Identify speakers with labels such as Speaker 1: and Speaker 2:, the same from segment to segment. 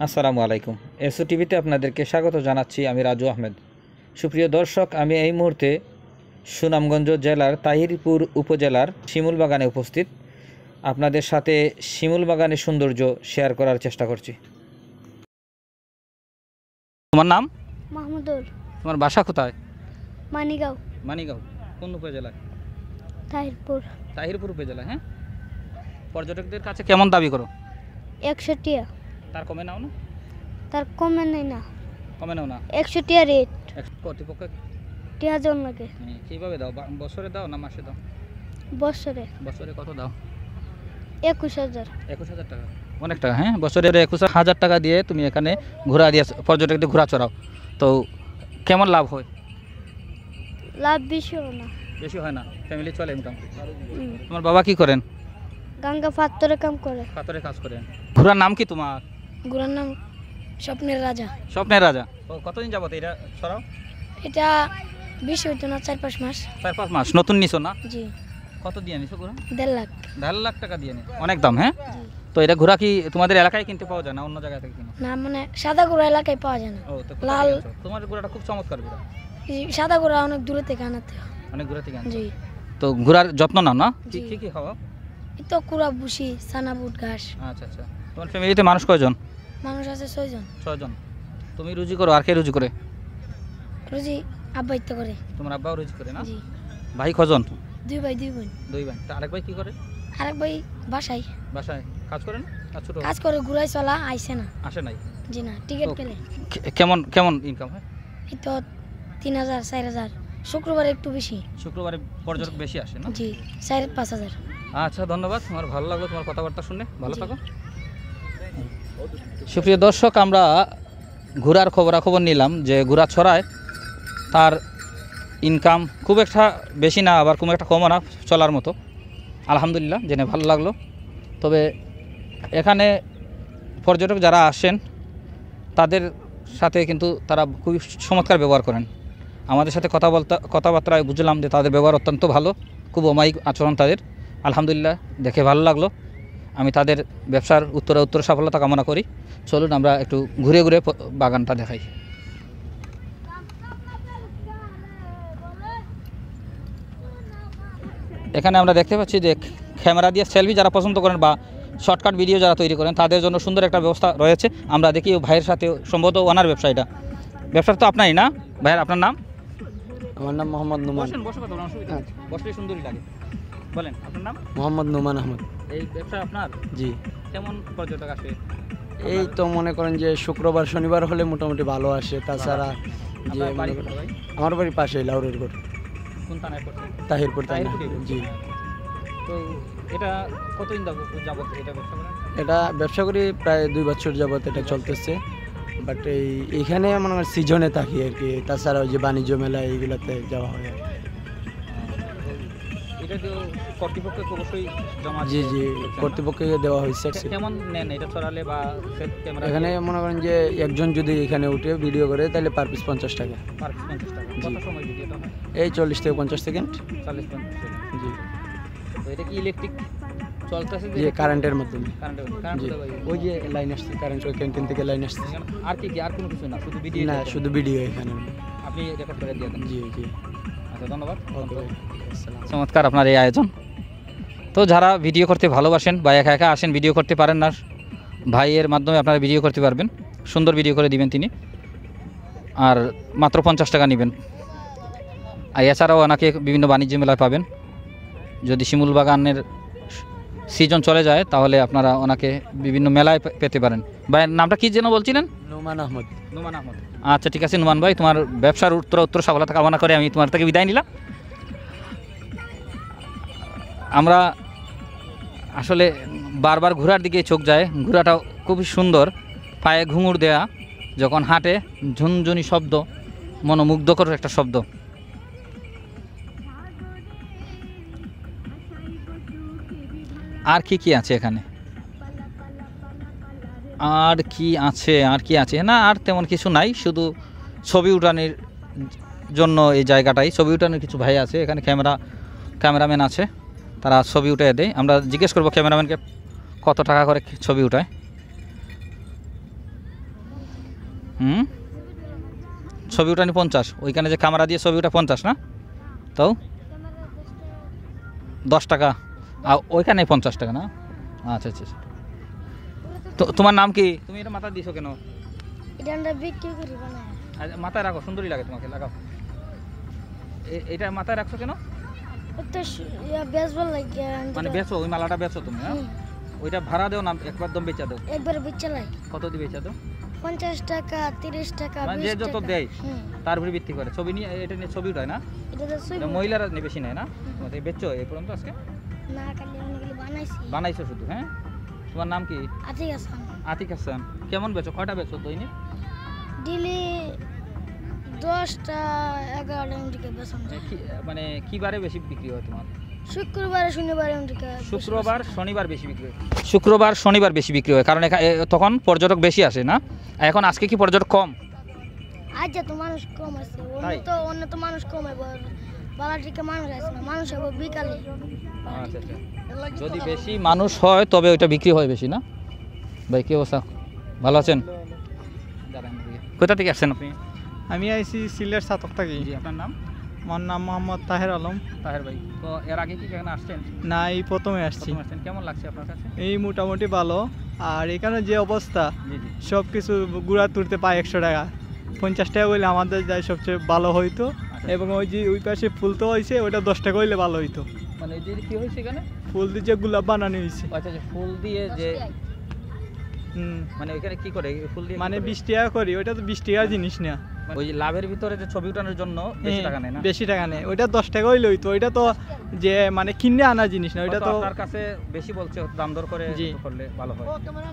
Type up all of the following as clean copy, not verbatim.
Speaker 1: আসসালামু আলাইকুম। এসও টিভিতে আপনাদেরকে স্বাগত জানাচ্ছি। আমি রাজু আহমেদ। সুপ্রিয় দর্শক, আমি এই মুহূর্তে সুনামগঞ্জ জেলার তাহিরপুর উপজেলার শিমুলবাগানে উপস্থিত। আপনাদের সাথে শিমুলবাগানের সৌন্দর্য শেয়ার করার চেষ্টা করছি। তোমার নাম?
Speaker 2: মাহমুদুর।
Speaker 1: তোমার বাসা কোথায়?
Speaker 2: মানিগাঁও।
Speaker 1: মানিগাঁও কোন উপজেলায়?
Speaker 2: তাহিরপুর।
Speaker 1: তাহিরপুর উপজেলা। হ্যাঁ, পর্যটকদের কাছে কেমন দাবি করো?
Speaker 2: 100 টিয়া।
Speaker 1: তার কমে নাও না?
Speaker 2: তার কমে নেই না,
Speaker 1: কমে নাও না।
Speaker 2: 100 টিয়া রেট।
Speaker 1: কর্তৃপক্ষ
Speaker 2: টিয়া জন লাগে।
Speaker 1: কীভাবে দাও? বছরে দাও না মাসে দাও?
Speaker 2: বছরে।
Speaker 1: বছরে কত দাও?
Speaker 2: 21,000।
Speaker 1: 21,000 টাকা, অনেক টাকা। হ্যাঁ, বছরের 21,000 টাকা দিয়ে তুমি এখানে ঘোরা দিয়ে পর্যটকদের ঘোরা চড়াও, তো কেমন লাভ হয়?
Speaker 2: লাভ বেশি হয় না।
Speaker 1: বেশি হয় না, ফ্যামিলি চলে মোটামুটি। তোমার বাবা কি করেন?
Speaker 2: গঙ্গা পাত্তরে কাম করে।
Speaker 1: পাথরে কাজ করেন। ঘোরার নাম কি তোমার?
Speaker 2: গুরার নাম স্বপ্নের রাজা।
Speaker 1: স্বপ্নের রাজা। ও কতদিন যাবত এটা ছড়াও?
Speaker 2: এটা বেশি হইতো না, 4-5 মাস।
Speaker 1: 4-5 মাস। নতুন নিছো না?
Speaker 2: জি।
Speaker 1: কত দিয়ে নিছো ঘোরা?
Speaker 2: 1.5 লাখ।
Speaker 1: 1.5 লাখ টাকা দিয়ে নি, অনেক দাম। হ্যাঁ,
Speaker 2: জি।
Speaker 1: তো এটা ঘোরা কি তোমাদের এলাকায় কিনতে পাওয়া যায় না অন্য জায়গা থেকে কিনো?
Speaker 2: না, মানে সাদা গুড়া এলাকায় পাওয়া যায় না।
Speaker 1: ও, তো
Speaker 2: লাল।
Speaker 1: তোমার ঘোরাটা খুব চমৎকার ঘোরা।
Speaker 2: এই সাদা গুড়া অনেক দূরে থেকে আনাতে হয়।
Speaker 1: অনেক ঘোরা থেকে আনছো।
Speaker 2: জি।
Speaker 1: তো ঘোরার যত্ন নাও না?
Speaker 2: জি।
Speaker 1: কি কি খাওয়া?
Speaker 2: এই তো কুড়া বুসি, সানা বুট ঘাস।
Speaker 1: আচ্ছা আচ্ছা। তোমার ফ্যামিলিতে মানুষ কয়জন?
Speaker 2: মানুষ আছে 6 জন।
Speaker 1: 6 জন। তুমি রুজি করো, আর কে রুজি করে?
Speaker 2: রোজি আব্বা ইত্য করে।
Speaker 1: তোমার আব্বাও রুজি করে না?
Speaker 2: জি।
Speaker 1: ভাই কজন?
Speaker 2: 2 ভাই 2 বোন।
Speaker 1: 2 ভাই। তা আরেক ভাই কি করে?
Speaker 2: আরেক ভাই বাসায়
Speaker 1: বাসায় কাজ করে না? আর ছোট
Speaker 2: কাজ করে, ঘুরাই চলা আইসে না।
Speaker 1: আসে নাই?
Speaker 2: জি না, টিকিট
Speaker 1: তো
Speaker 2: পেলে।
Speaker 1: কেমন কেমন ইনকাম হয়?
Speaker 2: এই তো 3,000 4,000। শুক্রবারে একটু বেশি।
Speaker 1: শুক্রবারে পর্যটক বেশি আসে না?
Speaker 2: জি, 4,000-5,000।
Speaker 1: আচ্ছা, ধন্যবাদ। তোমার ভালো লাগলো তোমার কথাবার্তা শুনে। ভালো
Speaker 2: জি।
Speaker 1: থাকো। সুপ্রিয় দর্শক, আমরা ঘোরার খবরাখবর নিলাম যে ঘোরা ছড়ায় তার ইনকাম খুব একটা বেশি না, আবার খুব একটা কমও না, চলার মতো। আলহামদুলিল্লাহ, জেনে ভালো লাগলো। তবে এখানে পর্যটক যারা আসেন তাদের সাথে কিন্তু তারা খুবই চমৎকার ব্যবহার করেন। আমাদের সাথে কথাবার্তায় বুঝলাম যে তাদের ব্যবহার অত্যন্ত ভালো, খুব অমায়িক আচরণ তাদের। আলহামদুলিল্লাহ, দেখে ভালো লাগলো। আমি তাদের ব্যবসার উত্তর সফলতা কামনা করি। চলুন আমরা একটু ঘুরে ঘুরে বাগানটা দেখাই। এখানে আমরা দেখতে পাচ্ছি যে ক্যামেরা দিয়ে সেলফি যারা পছন্দ করেন বা শর্টকাট ভিডিও যারা তৈরি করেন তাদের জন্য সুন্দর একটা ব্যবস্থা রয়েছে। আমরা দেখি ভাইয়ের সাথে, সম্ভবত ওনার ব্যবসায়ীটা। ব্যবসা তো আপনারই না ভাইয়ের? আপনার নাম?
Speaker 3: আমার নাম মোহাম্মদ নুমান।
Speaker 1: বসলে সুন্দরই লাগে। বলেন আপনার নাম?
Speaker 3: মোহাম্মদ নুমান আহমদ।
Speaker 1: এই ব্যবসা আপনার?
Speaker 3: জি।
Speaker 1: কেমন পর্যটক আসে?
Speaker 3: এই তো মনে করেন যে শুক্রবার শনিবার হলে মোটামুটি ভালো আসে। তাছাড়া যে
Speaker 1: আপনার বাড়ি কোথায় ভাই?
Speaker 3: আমার বাড়ির পাশে লাউরের ঘর,
Speaker 1: কোন থানায় পড়ছে?
Speaker 3: তাহিরপুর থানা।
Speaker 1: তাহিরপুরে?
Speaker 3: জি।
Speaker 1: তো এটা কতদিন যাবত এটা ব্যবসা করেন?
Speaker 3: এটা ব্যবসা করি প্রায় 2 বছর যাবত এটা চলতেছে। বাট এইখানে মনে করেন সিজনে থাকি আর কি। তাছাড়া ওই যে বাণিজ্য মেলা এইগুলোতে যাওয়া হয় আর কি।
Speaker 1: এটা তো কর্তৃপক্ষকে অবশ্যই জমা
Speaker 3: জি
Speaker 1: দিতে
Speaker 3: জি,
Speaker 1: হচ্ছে না?
Speaker 3: কর্তৃপক্ষকে দেওয়া হয়েছে।
Speaker 1: কেমন নেন এটা ছড়ালে বা ক্যামেরা?
Speaker 3: এখানে মনে করেন যে একজন যদি এখানে উঠে ভিডিও করে তাহলে পার পিস 50 টাকা।
Speaker 1: পার পিস 50 টাকা। কত সময় ভিডিওটা হয়?
Speaker 3: এই 40 থেকে 50 সেকেন্ড।
Speaker 1: 40-50 সেকেন্ড।
Speaker 3: জি।
Speaker 1: তো এটা কি ইলেকট্রিক চলতেছে?
Speaker 3: যে কারেন্টের মাধ্যমে।
Speaker 1: কারেন্ট
Speaker 3: জি। ওই যে লাইন আসছে, কারেন্ট ওই ক্যান্টিন থেকে লাইন আসছে।
Speaker 1: আর কি আর কোনো কিছু না, শুধু ভিডিও?
Speaker 3: না, শুধু ভিডিও এখানে।
Speaker 1: আপনি রেকর্ড করে দিয়ে দেন?
Speaker 3: জি জি।
Speaker 1: আচ্ছা, ধন্যবাদ।
Speaker 3: ওকে ভাই, আসসালাম।
Speaker 1: চমৎকার আপনার এই আয়োজন। তো যারা ভিডিও করতে ভালোবাসেন বা একা একা আসেন, ভিডিও করতে পারেন না, ভাইয়ের মাধ্যমে আপনারা ভিডিও করতে পারবেন। সুন্দর ভিডিও করে দিবেন তিনি, আর মাত্র 50 টাকা নেবেন। আর এছাড়াও ওনাকে বিভিন্ন বাণিজ্য মেলায় পাবেন। যদি শিমুল বাগানের সিজন চলে যায় তাহলে আপনারা ওনাকে বিভিন্ন মেলায় পেতে পারেন। ভাইয়ের নামটা কি যেন বলছিলেন?
Speaker 3: নোমান আহমদ।
Speaker 1: নুমান আহমদ। আচ্ছা, ঠিক আছে নুমান ভাই, তোমার ব্যবসার উত্তর সফলতা কামনা করে আমি তোমার থেকে বিদায় নিলাম। আমরা আসলে বারবার ঘোরার দিকে চোখ যায়। ঘোরাটাও খুবই সুন্দর, পায়ে ঘুঙুর দেয়া, যখন হাঁটে ঝুনঝুনি শব্দ, মনোমুগ্ধকর একটা শব্দ। আর কি আছে এখানে? আর কি আছে না, আর তেমন কিছু নাই। শুধু ছবি উঠানোর জন্য এই জায়গাটাই, ছবি উঠানোর কিছু ভাই আছে এখানে, ক্যামেরাম্যান আছে, তারা ছবি উঠে দেয়। আমরা জিজ্ঞেস করবো ক্যামেরাম্যানকে কত টাকা করে ছবি উঠায়। ছবি উঠানি 50, ওইখানে যে ক্যামেরা দিয়ে ছবি উঠা 50 না, তাও 10 টাকা, আর ওইখানে 50 টাকা না। আচ্ছা আচ্ছা আচ্ছা। তো তোমার নাম কি? তুমি এটা মাথা দিছো কেন?
Speaker 2: এটা আমরা বিক্রি করি বানায়।
Speaker 1: আচ্ছা, মাথায় রাখো, সুন্দরই লাগে তোমাকে, লাগাও। এটা মাথায় রাখছো কেন?
Speaker 2: তো বেসবল লাগে
Speaker 1: মানে বেচো, ওই মালাটা বেচো তুমি? হ্যাঁ, ওইটা ভাড়া দেও না একবার দম বেচা দাও?
Speaker 2: একবার বেচা লাই।
Speaker 1: কত দিয়ে বেচা দাও?
Speaker 2: 50 টাকা, 30 টাকা,
Speaker 1: মানে
Speaker 2: 20
Speaker 1: যে যত
Speaker 2: টাকা।
Speaker 1: দেয় তার উপরে ভিত্তি করে ছবি নিয়ে, এটা নিয়ে ছবি উঠায় না?
Speaker 2: এটা তো
Speaker 1: এটা মহিলারা বেশি নেয় না? তোমাদের বেচছো এই পর্যন্ত আজকে?
Speaker 2: না, খালি অনেকগুলো বানাইছি।
Speaker 1: বানাইছো শুধু? হ্যাঁ। তোমার নাম কি?
Speaker 2: আতিক হাসান।
Speaker 1: আতিক হাসান। কেমন বেচো? কয়টা বেচো দৈনিক?
Speaker 2: ডেলি 10টা 11টা এমডিকে বেচন যায়।
Speaker 1: মানে কি বারে বেশি বিক্রি হয় তোমার?
Speaker 2: শুক্রবার শনিবার এমডিকে।
Speaker 1: শুক্রবার শনিবার বেশি বিক্রি হয়। শুক্রবার শনিবার বেশি বিক্রি হয়, কারণ তখন পর্যটক বেশি আসে না? এখন আজকে কি পর্যটক কম?
Speaker 2: আজ তো মানুষ কম আছে,
Speaker 1: তাই?
Speaker 2: অন্য তো মানুষ কম হবে, বালাটিকে মানুষ আছে না, মানুষ হবে বিকালে।
Speaker 1: আচ্ছা আচ্ছা। যদি বেশি মানুষ হয় তবে ওইটা বিক্রি হয় বেশি না? ভাই কি অবস্থা, ভালো আছেন? কোথা থেকে আসছেন আপনি?
Speaker 4: আমি আইছি সিলেট সাতক থাকি।
Speaker 1: জি, আপনার নাম?
Speaker 4: আমার নাম মোহাম্মদ তাহের আলম।
Speaker 1: তাহের ভাই, তো এর আগে কি এখানে আসছেন?
Speaker 4: না, এই প্রথমে আসছি।
Speaker 1: প্রথম আসছেন, কেমন লাগছে আপনার কাছে?
Speaker 4: এই মোটামুটি ভালো। আর এখানে যে অবস্থা,
Speaker 1: জি জি।
Speaker 4: সব কিছু গুড়া তুলতে পায় 100 টাকা, 50 টাকা হইলে আমাদের যাই সবচেয়ে ভালো হইতো। এবং ওই যে ওই পাশে ফুল তো হয়েছে, ওইটা 10 টাকা হইলে ভালো হইতো।
Speaker 1: মানে এই যে কি হয়েছে এখানে?
Speaker 4: ফুল দিয়ে যে গোলাপ বানানো হয়েছে।
Speaker 1: আচ্ছা আচ্ছা, ফুল দিয়ে যে,
Speaker 4: হুম,
Speaker 1: মানে ওইখানে কি করে ফুল দিয়ে?
Speaker 4: মানে 20 টাকা করি, ওইটা তো 20 টাকা জিনিস না।
Speaker 1: ওই যে লাভের ভিতরে যে ছবি উঠানোর জন্য বেশি টাকা নেয় না?
Speaker 4: বেশি টাকা নেই, ওইটা 10 টাকা হইলে হইতো। ওইটা তো যে মানে কিনে আনা জিনিস না, ওইটা তো
Speaker 1: আপনার কাছে বেশি বলছে, দাম দর করে
Speaker 4: জি।
Speaker 1: করলে ভালো হয়।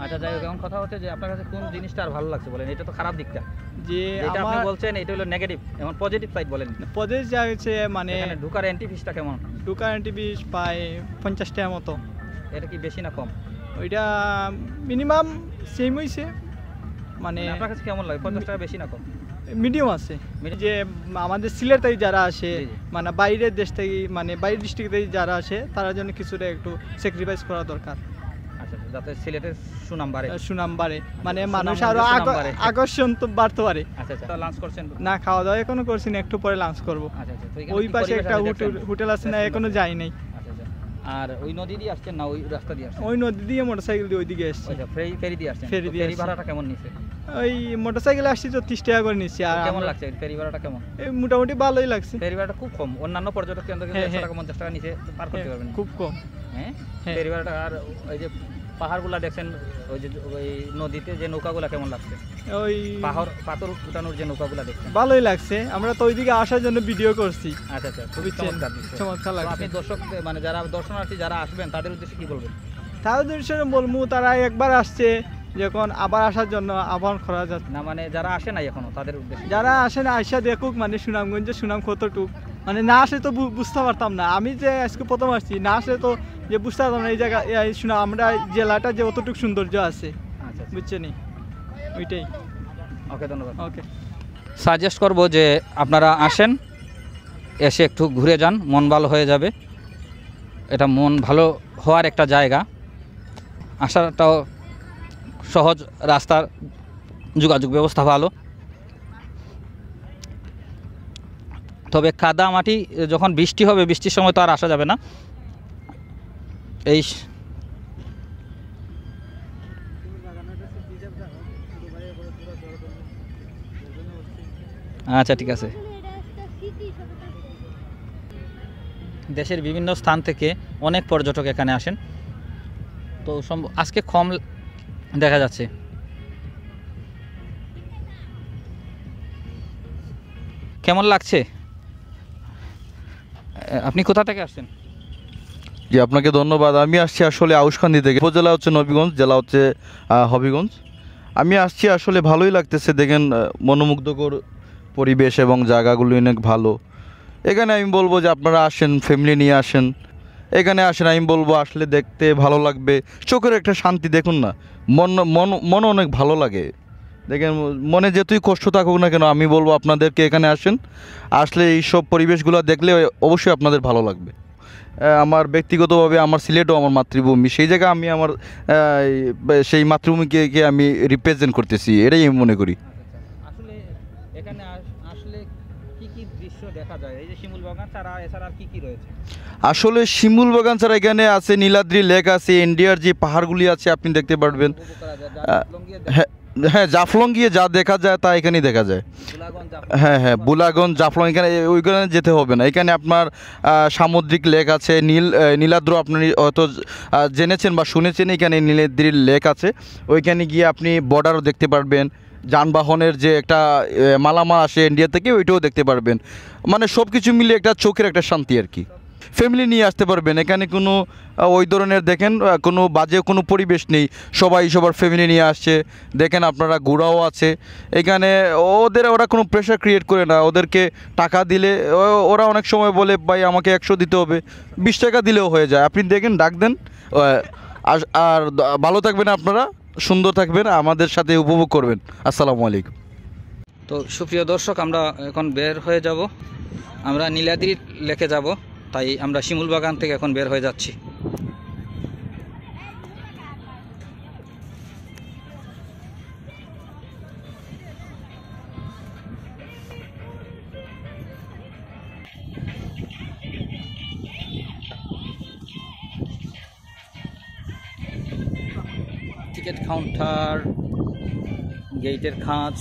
Speaker 1: আচ্ছা, যাই হোক, এখন কথা হচ্ছে যে আপনার কাছে কোন জিনিসটা আর ভালো লাগছে বলেন? এটা তো খারাপ দিকটা,
Speaker 4: যে
Speaker 1: যেটা আপনি
Speaker 4: আমার
Speaker 1: বলছেন এটা হলো নেগেটিভ, এখন পজিটিভ সাইড বলেন।
Speaker 4: পদের যা হচ্ছে মানে
Speaker 1: এখানে ঢুকার এন্ট্রি ফিসটা কেমন?
Speaker 4: দোকানটি বিষ পায় 50 টাকা মতো।
Speaker 1: এটা কি বেশি না কম?
Speaker 4: ওইটা মিনিমাম সেম হইছে, মানে
Speaker 1: মানে আপনার কাছে কেমন লাগে? 50 টাকা বেশি না কম?
Speaker 4: মিডিয়াম আছে।
Speaker 1: Medium?
Speaker 4: যে আমাদের সিলেট থেকে যারা আসে,
Speaker 1: জি, জি।
Speaker 4: মানে বাইরের দেশ থেকে, মানে বাইরের ডিস্ট্রিক্ট থেকে যারা আসে, তার জন্য কিছুটা একটু স্যাক্রিফাইস করা দরকার,
Speaker 1: আচ্ছা, যাতে সিলেটের সুনাম বাড়ে।
Speaker 4: সুনাম বাড়ে, মানে
Speaker 1: সুনাম
Speaker 4: মানুষ
Speaker 1: বাড়লে
Speaker 4: আরো
Speaker 1: সুনাম বাড়ে।
Speaker 4: আকর্ষণ তো বাড়তে পারে।
Speaker 1: আচ্ছা আচ্ছা, লাঞ্চ করছেন?
Speaker 4: না, খাওয়া দাওয়া এখনো করছি না, একটু পরে লাঞ্চ করব।
Speaker 1: আচ্ছা আচ্ছা, তো এখানে
Speaker 4: ওই
Speaker 1: কি
Speaker 4: পাশে
Speaker 1: পরিবেশ
Speaker 4: একটা
Speaker 1: আছে দেখছেন?
Speaker 4: হোটেল আছে না, এখনো যাই নাই।
Speaker 1: আচ্ছা আচ্ছা, আর ওই নদী দিয়ে আসছেন না ওই রাস্তা দিয়ে আসছেন?
Speaker 4: ওই নদী দিয়ে মোটরসাইকেল দিয়ে ওইদিকে আসছি।
Speaker 1: আচ্ছা, ফেরি দিয়ে আসছেন?
Speaker 4: ফেরি
Speaker 1: তো
Speaker 4: দিয়ে
Speaker 1: ফেরি
Speaker 4: আসছি।
Speaker 1: ভাড়াটা কেমন নিছে?
Speaker 4: ওই মোটরসাইকেলে আসছি তো 30 টাকা করে নিচ্ছি। আর
Speaker 1: কেমন
Speaker 4: আমরা-
Speaker 1: লাগছে ফেরি ভাড়াটা কেমন?
Speaker 4: এই মোটামুটি ভালোই লাগছে।
Speaker 1: ফেরি ভাড়াটা খুব কম, অন্যান্য পর্যটক কেন্দ্র কিন্তু
Speaker 4: হ্যাঁ,
Speaker 1: 100
Speaker 4: হ্যাঁ।
Speaker 1: টাকা 50 টাকা নিচে পার করতে
Speaker 4: হ্যাঁ,
Speaker 1: পারবেন না।
Speaker 4: খুব কম।
Speaker 1: হ্যাঁ,
Speaker 4: হ্যাঁ।
Speaker 1: ফেরি ভাড়াটা। আর ওই যে পাহাড়গুলা দেখছেন, ওই যে ওই নদীতে যে নৌকাগুলা কেমন লাগছে?
Speaker 4: ওই
Speaker 1: পাথর উঠানোর যে নৌকাগুলা দেখছেন?
Speaker 4: ভালোই লাগছে, আমরা তো ওইদিকে আসার জন্য ভিডিও করছি।
Speaker 1: আচ্ছা আচ্ছা, খুবই
Speaker 4: বুঝছেন?
Speaker 1: চমৎকার দৃশ্য।
Speaker 4: চমৎকার
Speaker 1: তো
Speaker 4: লাগছে।
Speaker 1: আপনি দর্শক, মানে যারা দর্শনার্থী যারা আসবেন তাদের উদ্দেশ্যে কি বলবেন?
Speaker 4: তাদের সঙ্গে বলবো, তারা একবার আসছে যখন আবার আসার জন্য আহ্বান করা যাচ্ছে।
Speaker 1: না, মানে যারা আসে নাই এখনো তাদের উদ্দেশ্যে?
Speaker 4: যারা আসে না, আইসা দেখুক, মানে সুনামগঞ্জের সুনাম কতটুক, মানে না আসলে তো বুঝতে পারতাম না। আমি যে আজকে প্রথম আসছি, না আসলে তো যে বুঝতে পারতাম না এই জায়গা সুনাম, আমরা জেলাটা যে অতটুক সৌন্দর্য আছে,
Speaker 1: আচ্ছা,
Speaker 4: বুঝছেন? ওইটাই।
Speaker 1: ওকে, ধন্যবাদ।
Speaker 4: ওকে।
Speaker 1: সাজেস্ট করব যে আপনারা আসেন, এসে একটু ঘুরে যান, মন ভালো হয়ে যাবে। এটা মন ভালো হওয়ার একটা জায়গা। আসাটাও সহজ, রাস্তার যোগাযোগ ব্যবস্থা ভালো। তবে কাদা মাটি, যখন বৃষ্টি হবে, বৃষ্টির সময় তো আর আসা যাবে না। এই আচ্ছা, ঠিক আছে। দেশের বিভিন্ন স্থান থেকে অনেক পর্যটক এখানে আসেন, তো আজকে কম দেখা যাচ্ছে। কেমন লাগছে? আপনি কোথা থেকে আসছেন?
Speaker 5: জি, আপনাকে ধন্যবাদ। আমি আসছি আসলে আউশখান্দি থেকে। উপজেলা হচ্ছে নবীগঞ্জ, জেলা হচ্ছে হবিগঞ্জ। আমি আসছি আসলে ভালোই লাগতেছে। দেখেন, মনোমুগ্ধকর পরিবেশ এবং জায়গাগুলো অনেক ভালো। এখানে আমি বলবো যে আপনারা আসেন, ফ্যামিলি নিয়ে আসেন, এখানে আসেন। আমি বলবো আসলে দেখতে ভালো লাগবে, চোখের একটা শান্তি। দেখুন না, মন অনেক ভালো লাগে। দেখেন, মনে যেতুই কষ্ট থাকুক না কেন, আমি বলবো আপনাদেরকে এখানে আসেন। আসলে এইসব পরিবেশগুলো দেখলে অবশ্যই আপনাদের ভালো লাগবে। আমার ব্যক্তিগতভাবে আমার সিলেটও আমার মাতৃভূমি, সেই জায়গায় আমি আমার সেই মাতৃভূমিকে আমি রিপ্রেজেন্ট করতেছি, এটাই আমি মনে করি।
Speaker 1: দৃশ্য দেখা যায়? এই যে শিমুল বাগান ছাড়া এছাড়া আর কি কি রয়েছে?
Speaker 5: আসলে শিমুল বাগান ছাড়া এখানে আছে নীলাদ্রি লেক আছে, ইন্ডিয়ার যে পাহাড়গুলি আছে আপনি দেখতে পারবেন।
Speaker 1: উপভোগ করা যায়,
Speaker 5: হ্যাঁ হ্যাঁ, জাফলং গিয়ে যা দেখা যায় তা এখানেই দেখা যায়।
Speaker 1: বুলাগঞ্জ,
Speaker 5: হ্যাঁ হ্যাঁ, বুলাগঞ্জ, জাফলং, এখানে ওইখানে যেতে হবে না। এখানে আপনার সামুদ্রিক লেক আছে, নীলাদ্র আপনি হয়তো জেনেছেন বা শুনেছেন, এখানে নীলাদ্রির লেক আছে। ওইখানে গিয়ে আপনি বর্ডারও দেখতে পারবেন, যানবাহনের যে একটা মালামাল আসে ইন্ডিয়া থেকে ওইটাও দেখতে পারবেন। মানে সব কিছু মিলে একটা চোখের একটা শান্তি আর কি। ফ্যামিলি নিয়ে আসতে পারবেন, এখানে কোনো ওই ধরনের দেখেন কোনো বাজে কোনো পরিবেশ নেই, সবাই সবার ফ্যামিলি নিয়ে আসছে। দেখেন আপনারা ঘোরাও আছে এখানে, ওরা কোনো প্রেশার ক্রিয়েট করে না। ওদেরকে টাকা দিলে ওরা অনেক সময় বলে ভাই আমাকে 100 দিতে হবে, 20 টাকা দিলেও হয়ে যায়। আপনি দেখেন, ডাক দেন। আর ভালো থাকবেন আপনারা, সুন্দর থাকবেন, আমাদের সাথে উপভোগ করবেন। আসসালামু আলাইকুম।
Speaker 1: তো সুপ্রিয় দর্শক, আমরা এখন বের হয়ে যাব, আমরা নীলাদ্রি লেকে যাব, তাই আমরা শিমুল বাগান থেকে এখন বের হয়ে যাচ্ছি। টিকিট কাউন্টার, গেটের খাঁজ,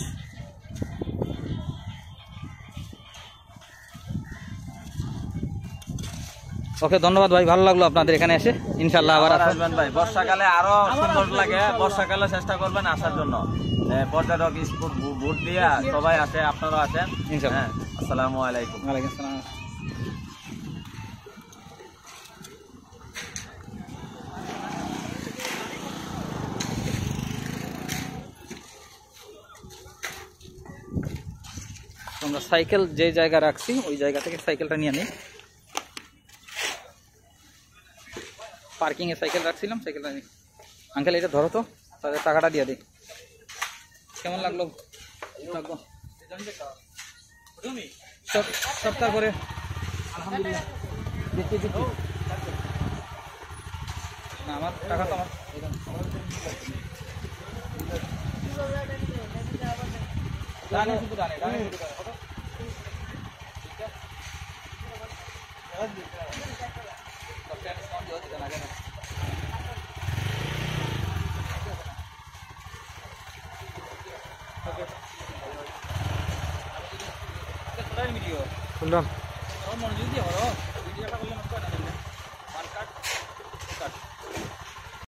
Speaker 1: ওকে ধন্যবাদ ভাই, ভালো লাগলো আপনাদের এখানে এসে। ইনশাল্লাহ আবার
Speaker 6: আসবেন ভাই, বর্ষাকালে আরো সুন্দর লাগে। বর্ষাকালে চেষ্টা করবেন আসার জন্য। পর্যটক স্পট ভোট দিয়ে সবাই আসে, আপনারাও আসেন
Speaker 1: ইনশাল্লাহ।
Speaker 6: হ্যাঁ, আসসালামু আলাইকুম।
Speaker 1: ওয়ালাইকুম আসসালাম। আমরা সাইকেল যে জায়গা রাখছি ওই জায়গা থেকে সাইকেলটা নিয়ে নিই। পার্কিংয়ে সাইকেল রাখছিলাম, সাইকেলটা নিই। আঙ্কেল এটা ধরো তো, তাদের টাকাটা দিয়ে দিই। কেমন লাগলো? সপ্তাহ করে আলহামদুলিল্লাহ। দেখি না, আমার টাকা তো আমার ডানে শুধু ডানে শুধু ডানে। ভিডিও
Speaker 3: শুনলাম।
Speaker 1: মনোযোগ দিয়ে ভিডিওটা করলে